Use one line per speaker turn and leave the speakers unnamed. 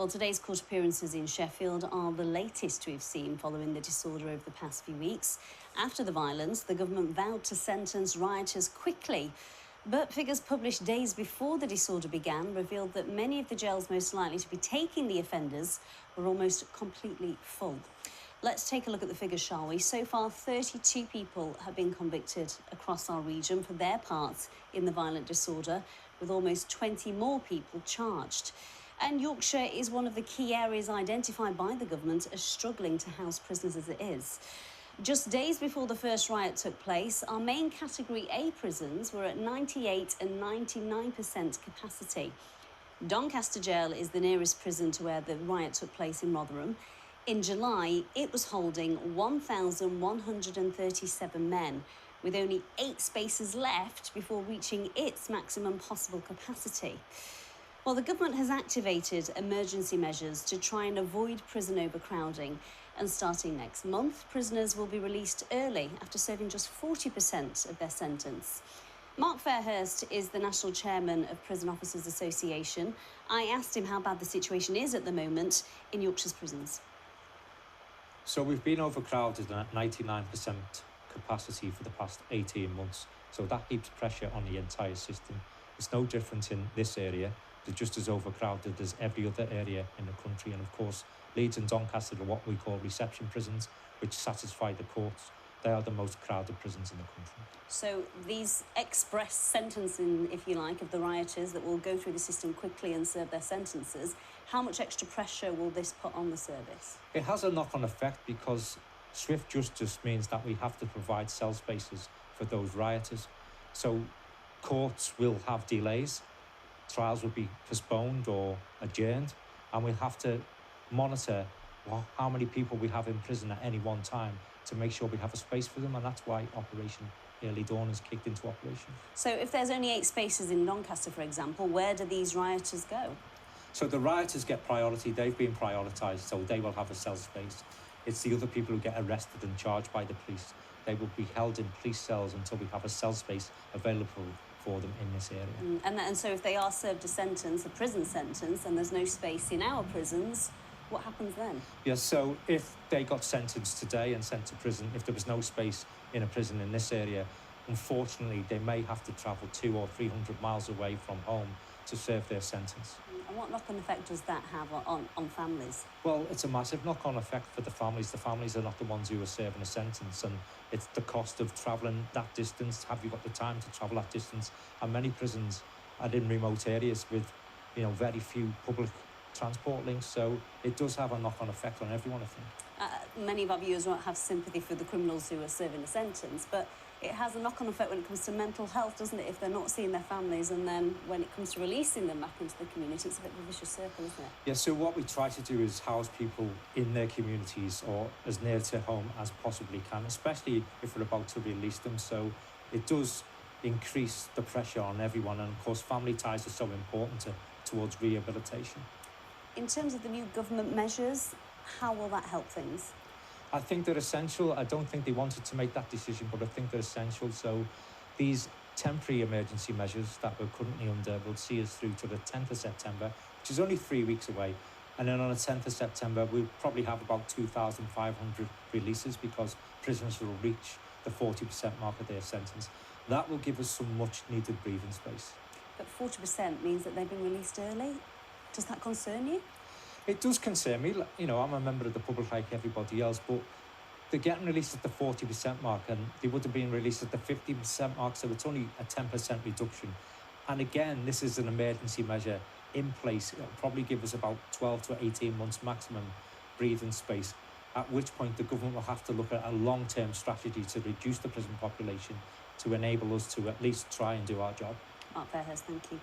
Well, today's court appearances in Sheffield are the latest we've seen following the disorder over the past few weeks. After the violence, the government vowed to sentence rioters quickly. But figures published days before the disorder began revealed that many of the jails most likely to be taking the offenders were almost completely full. Let's take a look at the figures, shall we? So far, 32 people have been convicted across our region for their parts in the violent disorder, with almost 20 more people charged. And Yorkshire is one of the key areas identified by the government as struggling to house prisoners as it is. Just days before the first riot took place, our main Category A prisons were at 98 and 99% capacity. Doncaster Jail is the nearest prison to where the riot took place in Rotherham. In July, it was holding 1,137 men, with only 8 spaces left before reaching its maximum possible capacity. Well, the government has activated emergency measures to try and avoid prison overcrowding. And starting next month, prisoners will be released early after serving just 40% of their sentence. Mark Fairhurst is the National Chairman of Prison Officers Association. I asked him how bad the situation is at the moment in Yorkshire's prisons.
So we've been overcrowded at 99% capacity for the past 18 months. So that keeps pressure on the entire system. It's no different in this area. They're just as overcrowded as every other area in the country. And of course, Leeds and Doncaster are what we call reception prisons, which satisfy the courts. They are the most crowded prisons in the country.
So these express sentencing, if you like, of the rioters that will go through the system quickly and serve their sentences, how much extra pressure will this put on the service?
It has a knock-on effect because swift justice means that we have to provide cell spaces for those rioters. So courts will have delays, trials will be postponed or adjourned, and we'll have to monitor how many people we have in prison at any one time to make sure we have a space for them, and that's why Operation Early Dawn has kicked into operation.
So if there's only 8 spaces in Doncaster, for example, where do these rioters go?
So the rioters get priority. They've been prioritised, so they will have a cell space. It's the other people who get arrested and charged by the police. They will be held in police cells until we have a cell space available for them in this area.
And so if they are served a sentence, a prison sentence, and there's no space in our prisons, what happens then?
Yes, so if they got sentenced today and sent to prison, if there was no space in a prison in this area, unfortunately, they may have to travel 200 or 300 miles away from home to serve their sentence.
And what knock-on effect does that have on families?
Well, it's a massive knock-on effect for the families. The families are not the ones who are serving a sentence, and it's the cost of travelling that distance. Have you got the time to travel that distance? And many prisons are in remote areas with, very few public transport links, so it does have a knock-on effect on everyone, I think.
Many of our viewers won't have sympathy for the criminals who are serving a sentence, but it has a knock-on effect when it comes to mental health, doesn't it? If they're not seeing their families, and then when it comes to releasing them back into the community, it's a bit of a vicious circle, isn't it?
Yeah, so what we try to do is house people in their communities or as near to home as possibly can, especially if we're about to release them. So it does increase the pressure on everyone, and of course family ties are so important towards rehabilitation.
In terms of the new government measures, how will that help things?
I think they're essential. I don't think they wanted to make that decision, but I think they're essential. So these temporary emergency measures that we're currently under will see us through to the 10th of September, which is only 3 weeks away. And then on the 10th of September, we'll probably have about 2,500 releases because prisoners will reach the 40% mark of their sentence. That will give us some much needed breathing space.
But 40% means that they've been released early? Does that concern you?
It does concern me. I'm a member of the public like everybody else, but they're getting released at the 40% mark, and they would have been released at the 50% mark, so it's only a 10% reduction. And again, this is an emergency measure in place. It'll probably give us about 12 to 18 months maximum breathing space, at which point the government will have to look at a long-term strategy to reduce the prison population to enable us to at least try and do our job.
Mark Fairhurst, thank you.